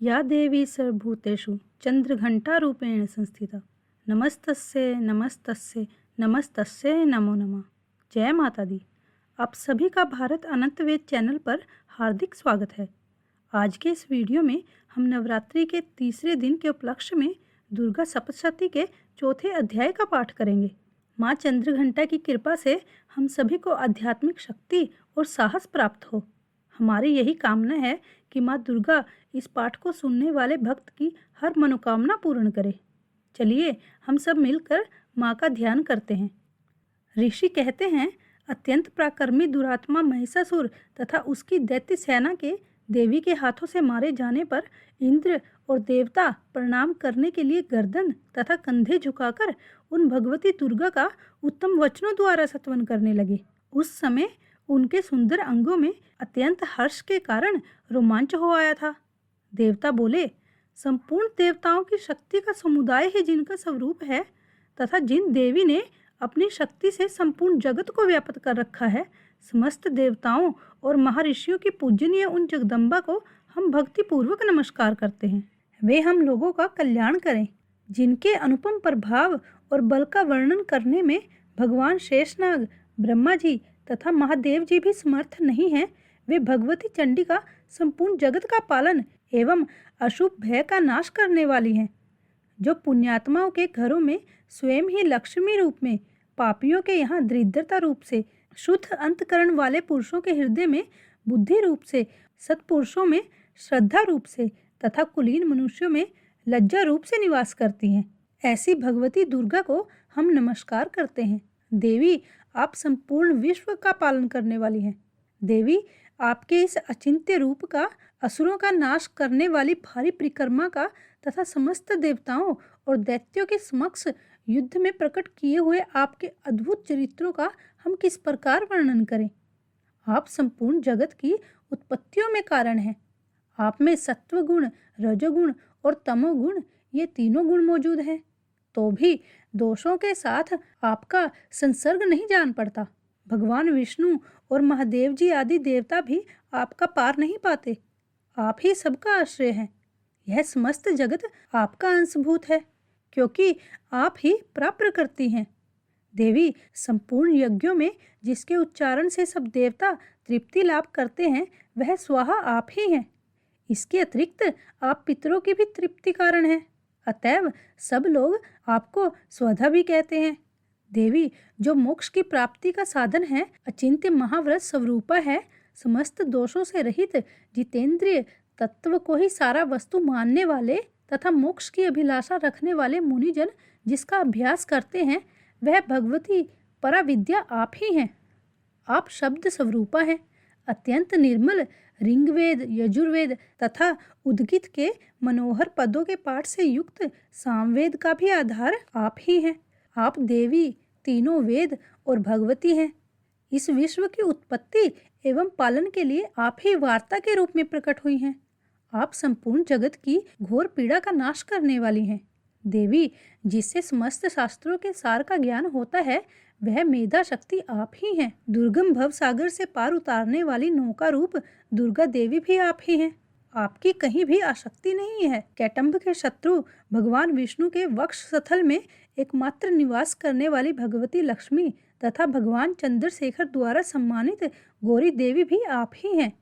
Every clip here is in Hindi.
या देवी सर्वभूतेषु चंद्रघंटारूपेण संस्थिता नमस्तस्यै नमस्तस्यै नमस्तस्यै नमो नमः। जय माता दी। आप सभी का भारत अनंत वेद चैनल पर हार्दिक स्वागत है। आज के इस वीडियो में हम नवरात्रि के तीसरे दिन के उपलक्ष्य में दुर्गा सप्तशती के चौथे अध्याय का पाठ करेंगे। माँ चंद्रघंटा की कृपा से हम सभी को आध्यात्मिक शक्ति और साहस प्राप्त हो। हमारी यही कामना है कि माँ दुर्गा इस पाठ को सुनने वाले भक्त की हर मनोकामना पूर्ण करे। चलिए हम सब मिलकर माँ का ध्यान करते हैं। ऋषि कहते हैं, अत्यंत पराक्रमी दुरात्मा महिषासुर तथा उसकी दैत्य सेना के देवी के हाथों से मारे जाने पर इंद्र और देवता प्रणाम करने के लिए गर्दन तथा कंधे झुकाकर उन भगवती दुर्गा का उत्तम वचनों द्वारा स्तवन करने लगे। उस समय उनके सुंदर अंगों में अत्यंत हर्ष के कारण रोमांच हो आया था। देवता बोले, संपूर्ण देवताओं की शक्ति का समुदाय ही जिनका स्वरूप है तथा जिन देवी ने अपनी शक्ति से संपूर्ण जगत को व्याप्त कर रखा है, समस्त देवताओं और महर्षियों की पूजनीय उन जगदम्बा को हम भक्ति पूर्वक नमस्कार करते हैं। वे हम लोगों का कल्याण करें। जिनके अनुपम प्रभाव और बल का वर्णन करने में भगवान शेषनाग, ब्रह्मा जी तथा महादेव जी भी समर्थ नहीं हैं, वे भगवती चंडी का संपूर्ण जगत का पालन एवं अशुभ भय का नाश करने वाली हैं। जो पुण्यात्माओं के घरों में स्वयं ही लक्ष्मी रूप में, पापियों के यहाँ दरिद्रता रूप से, शुद्ध अंतकरण वाले पुरुषों के हृदय में बुद्धि रूप से, सत्पुरुषों में श्रद्धा रूप से तथा कुलीन मनुष्यों में लज्जा रूप से निवास करती हैं, ऐसी भगवती दुर्गा को हम नमस्कार करते हैं। देवी, आप संपूर्ण विश्व का पालन करने वाली हैं। देवी, आपके इस अचिंत्य रूप का, असुरों का नाश करने वाली भारी परिक्रमा का तथा समस्त देवताओं और दैत्यों के समक्ष युद्ध में प्रकट किए हुए आपके अद्भुत चरित्रों का हम किस प्रकार वर्णन करें। आप संपूर्ण जगत की उत्पत्तियों में कारण हैं। आप में सत्व गुण, रजोगुण और तमोगुण, ये तीनों गुण मौजूद हैं, तो भी दोषों के साथ आपका संसर्ग नहीं जान पड़ता। भगवान विष्णु और महादेव जी आदि देवता भी आपका पार नहीं पाते। आप ही सबका आश्रय हैं। यह समस्त जगत आपका अंशभूत है, क्योंकि आप ही प्राप्त करती हैं। देवी, संपूर्ण यज्ञों में जिसके उच्चारण से सब देवता तृप्ति लाभ करते हैं, वह स्वाहा आप ही हैं। इसके अतिरिक्त आप पितरों की भी तृप्ति कारण हैं, अतएव सब लोग आपको स्वधा भी कहते हैं। देवी, जो मोक्ष की प्राप्ति का साधन है, अचिंत्य महाव्रत स्वरूपा है, समस्त दोषों से रहित जितेंद्रिय तत्व को ही सारा वस्तु मानने वाले तथा मोक्ष की अभिलाषा रखने वाले मुनिजन जिसका अभ्यास करते हैं, वह भगवती पराविद्या आप ही हैं। आप शब्द स्वरूपा हैं। अत्यंत निर्मल ऋग्वेद, यजुर्वेद तथा उद्गीत के मनोहर पदों के पाठ से युक्त सामवेद का भी आधार आप ही हैं। आप देवी, तीनों वेद और भगवती हैं। इस विश्व की उत्पत्ति एवं पालन के लिए आप ही वार्ता के रूप में प्रकट हुई हैं। आप संपूर्ण जगत की घोर पीड़ा का नाश करने वाली हैं। देवी, जिससे समस्त शास्त्रों के सार का ज्ञान होता है, वह मेधा शक्ति आप ही हैं। दुर्गम भव सागर से पार उतारने वाली नौका रूप दुर्गा देवी भी आप ही हैं। आपकी कहीं भी आसक्ति नहीं है। कैटंब के शत्रु भगवान विष्णु के वक्ष स्थल में एकमात्र निवास करने वाली भगवती लक्ष्मी तथा भगवान चंद्रशेखर द्वारा सम्मानित गौरी देवी भी आप ही हैं।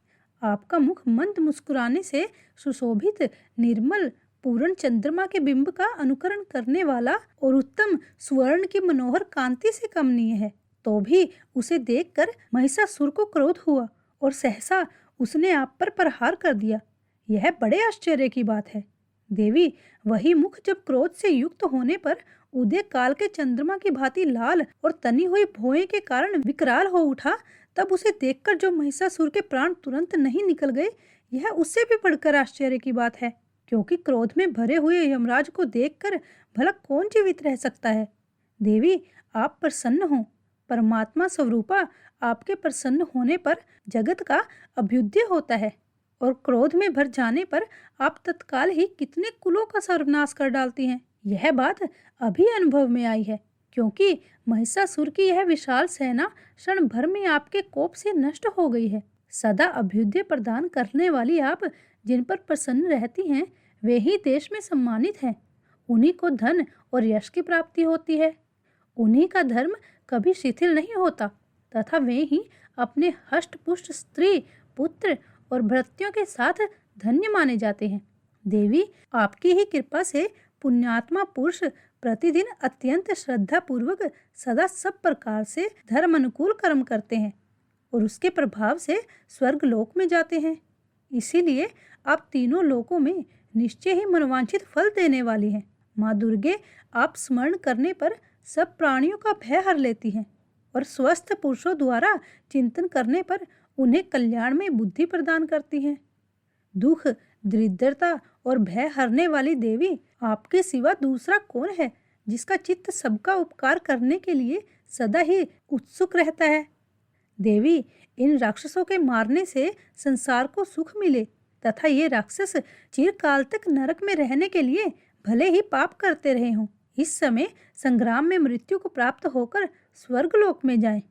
आपका मुख मंद मुस्कुराने से सुशोभित, निर्मल, पूर्ण चंद्रमा के बिंब का अनुकरण करने वाला और उत्तम स्वर्ण की मनोहर कांति से कमनीय है, तो भी उसे देखकर महिषासुर को क्रोध हुआ और सहसा उसने आप पर प्रहार कर दिया। यह बड़े आश्चर्य की बात है। देवी, वही मुख जब क्रोध से युक्त होने पर उदय काल के चंद्रमा की भांति लाल और तनी हुई भौहें के कारण विकराल हो उठा, तब उसे देखकर जो महिषासुर के प्राण तुरंत नहीं निकल गए, यह उससे भी बढ़कर आश्चर्य की बात है, क्योंकि क्रोध में भरे हुए यमराज को देखकर भला कौन जीवित रह सकता है। देवी, आप प्रसन्न हो। परमात्मा स्वरूपा आपके प्रसन्न होने पर जगत का अभ्युदय होता है और क्रोध में भर जाने पर आप तत्काल ही कितने कुलों का सर्वनाश कर डालती हैं। यह बात अभी अनुभव में आई है, क्योंकि महिषासुर की यह विशाल सेना क्षण भर में आपके कोप से नष्ट हो गई है। सदा अभ्युदय प्रदान करने वाली आप जिन पर प्रसन्न रहती हैं वे ही देश में सम्मानित हैं। उन्हीं को धन और यश की प्राप्ति होती है। उन्हीं का धर्म कभी शिथिल नहीं होता तथा वे ही अपने हष्ट पुष्ट स्त्री पुत्र और भृत्यों के साथ धन्य माने जाते हैं। देवी, आपकी ही कृपा से पुण्यात्मा पुरुष प्रतिदिन अत्यंत श्रद्धा पूर्वक सदा सब प्रकार से धर्म अनुकूल कर्म करते हैं और उसके प्रभाव से स्वर्ग लोक में जाते हैं। इसीलिए आप तीनों लोकों में निश्चय ही मनोवांछित फल देने वाली हैं। माँ दुर्गे, आप स्मरण करने पर सब प्राणियों का भय हर लेती हैं और स्वस्थ पुरुषों द्वारा चिंतन करने पर उन्हें कल्याण में बुद्धि प्रदान करती हैं। दुख, दरिद्रता और भय हरने वाली देवी, आपके सिवा दूसरा कौन है जिसका चित्त सबका उपकार करने के लिए सदा ही उत्सुक रहता है। देवी, इन राक्षसों के मारने से संसार को सुख मिले तथा ये राक्षस चिरकाल तक नरक में रहने के लिए भले ही पाप करते रहे हों, इस समय संग्राम में मृत्यु को प्राप्त होकर स्वर्गलोक में जाएं।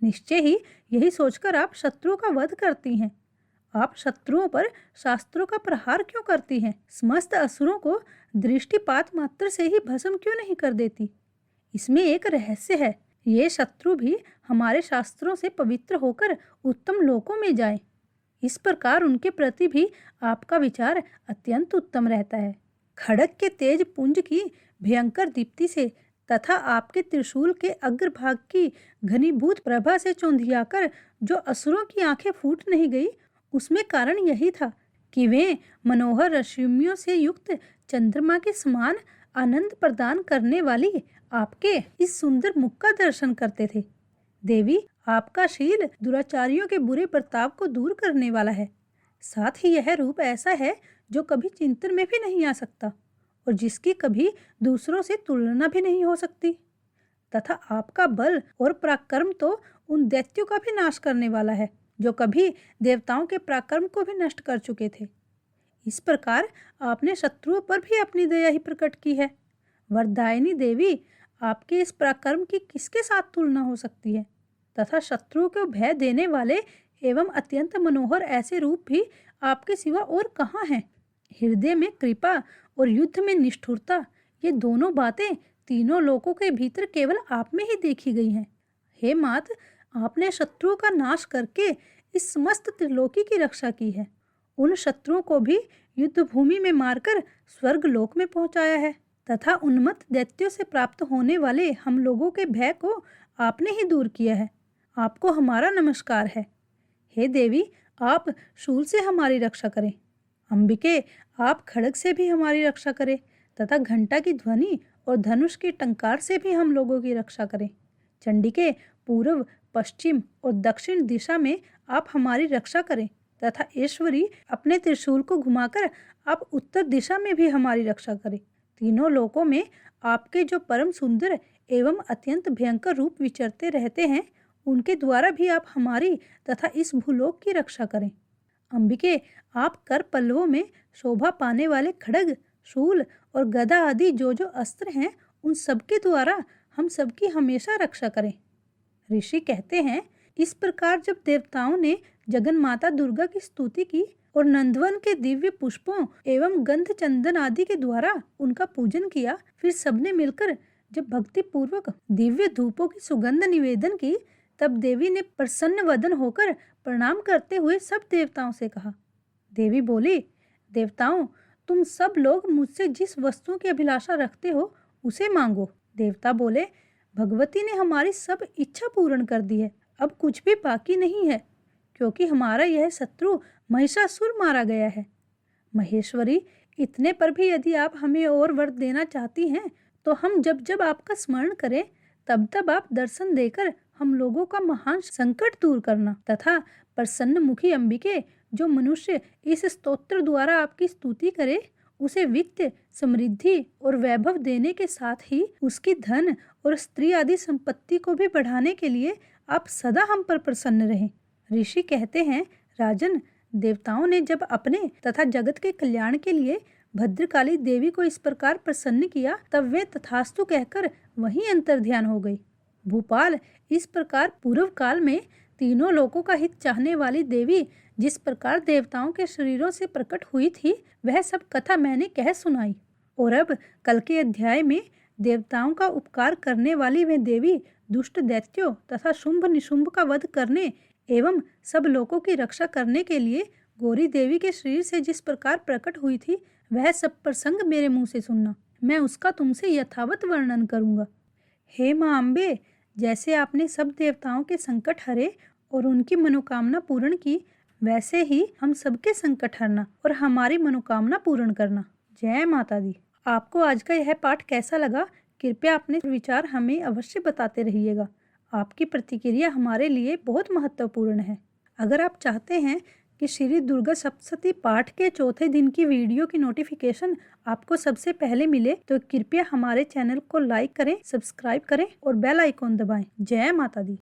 निश्चय ही यही सोचकर आप शत्रुओं का वध करती हैं। आप शत्रुओं पर शास्त्रों का प्रहार क्यों करती हैं? समस्त असुरों को दृष्टिपात मात्र से ही भस्म क्यों नहीं कर देती? इसमें एक रहस्य है। ये शत्रु भी हमारे शास्त्रों से पवित्र होकर उत्तम लोकों में जाएं। इस प्रकार उनके प्रति भी आपका विचार अत्यंत उत्तम रहता है। खड़ग के तेज पुंज की भयंकर दीप्ति से तथा आपके त्रिशूल के अग्रभाग की घनीभूत प्रभा से चौंधियाकर जो असुरों की आंखें फूट नहीं गई, उसमें कारण यही था कि वे मनोहर रश्मियों से युक्त चंद्रमा के समान आनंद प्रदान करने वाली आपके इस सुंदर मुख का दर्शन करते थे। देवी, आपका शील दुराचारियों के बुरे बर्ताव को दूर करने वाला है। साथ ही यह रूप ऐसा है जो कभी चिंतन में भी नहीं आ सकता और जिसकी कभी दूसरों से तुलना भी नहीं हो सकती। तथा आपका बल और पराक्रम तो उन दैत्यों का भी नाश करने वाला है जो कभी देवताओं के पराक्रम को भी नष्ट कर चुके थे। इस प्रकार आपने शत्रुओं पर भी अपनी दया ही प्रकट की है। वरदायिनी देवी, आपके इस पराक्रम की किसके साथ तुलना हो सकती है? तथा शत्रुओं को भय देने वाले एवं अत्यंत मनोहर ऐसे रूप भी आपके सिवा और कहाँ हैं? हृदय में कृपा और युद्ध में निष्ठुरता, ये दोनों बातें तीनों लोकों के भीतर केवल आप में ही देखी गई हैं। हे मात, आपने शत्रुओं का नाश करके इस समस्त त्रिलोकी की रक्षा की है। उन शत्रुओं को भी युद्ध भूमि में मारकर स्वर्ग लोक में पहुंचाया है तथा उन्मत्त दैत्यों से प्राप्त होने वाले हम लोगों के भय को आपने ही दूर किया है। आपको हमारा नमस्कार है। हे देवी, आप शूल से हमारी रक्षा करें। अंबिके, आप खड़ग से भी हमारी रक्षा करें तथा घंटा की ध्वनि और धनुष की टंकार से भी हम लोगों की रक्षा करें। चंडिके, पूर्व, पश्चिम और दक्षिण दिशा में आप हमारी रक्षा करें तथा ईश्वरी, अपने त्रिशूल को घुमाकर आप उत्तर दिशा में भी हमारी रक्षा करें। तीनों लोकों में आपके जो परम सुंदर एवं अत्यंत भयंकर रूप विचरते रहते हैं, उनके द्वारा भी आप हमारी तथा इस भूलोक की रक्षा करें। अंबिके, आप कर पल्लवों में शोभा पाने वाले खड्ग, शूल और गदा आदि जो जो अस्त्र हैं, उन सबके द्वारा हम सबकी हमेशा रक्षा करें। ऋषि कहते हैं, इस प्रकार जब देवताओं ने जगन माता दुर्गा की स्तुति की और नंदवन के दिव्य पुष्पों एवं गंध चंदन आदि के द्वारा उनका पूजन किया, फिर सबने मिलकर जब भक्ति पूर्वक दिव्य धूपों की सुगंध निवेदन की, तब देवी ने प्रसन्न वदन होकर प्रणाम करते हुए सब देवताओं से कहा। देवी बोली, देवताओं, तुम सब लोग मुझसे जिस वस्तु की अभिलाषा रखते हो उसे मांगो। देवता बोले, भगवती ने हमारी सब इच्छा पूर्ण कर दी है, अब कुछ भी बाकी नहीं है, क्योंकि हमारा यह शत्रु महिषासुर मारा गया है। महेश्वरी, इतने पर भी यदि आप हमें और वर देना चाहती हैं, तो हम जब जब आपका स्मरण करें तब तब आप दर्शन देकर हम लोगों का महान संकट दूर करना तथा प्रसन्न मुखी अंबिके, जो मनुष्य इस स्तोत्र द्वारा आपकी स्तुति करे, उसे वित्त, समृद्धि और वैभव देने के साथ ही उसकी धन और स्त्री आदि संपत्ति को भी बढ़ाने के लिए आप सदा हम पर प्रसन्न रहें। ऋषि कहते हैं, राजन, देवताओं ने जब अपने तथा जगत के कल्याण के लिए भद्रकाली देवी को इस प्रकार प्रसन्न किया, तब वे तथास्तु कहकर वहीं अंतर्ध्यान हो गई। भूपाल, इस प्रकार पूर्व काल में तीनों लोकों का हित चाहने वाली देवी जिस प्रकार देवताओं के शरीरों से प्रकट हुई थी, वह सब कथा मैंने कह सुनाई। और अब कल के अध्याय में देवताओं का उपकार करने वाली वह देवी दुष्ट दैत्यों तथा शुंभ निशुंभ का वध करने एवं सब लोगों की रक्षा करने के लिए गौरी देवी के शरीर से जिस प्रकार प्रकट हुई थी, वह सब प्रसंग मेरे मुंह से सुनना। मैं उसका तुमसे यथावत वर्णन करूंगा। हे माँ अम्बे, जैसे आपने सब देवताओं के संकट हरे और उनकी मनोकामना पूर्ण की, वैसे ही हम सबके संकट हरना और हमारी मनोकामना पूर्ण करना। जय माता दी। आपको आज का यह पाठ कैसा लगा? कृपया अपने विचार हमें अवश्य बताते रहिएगा। आपकी प्रतिक्रिया हमारे लिए बहुत महत्वपूर्ण है। अगर आप चाहते हैं कि श्री दुर्गा सप्तशती पाठ के चौथे दिन की वीडियो की नोटिफिकेशन आपको सबसे पहले मिले, तो कृपया हमारे चैनल को लाइक करें, सब्सक्राइब करें और बेल आइकॉन दबाएं। जय माता दी।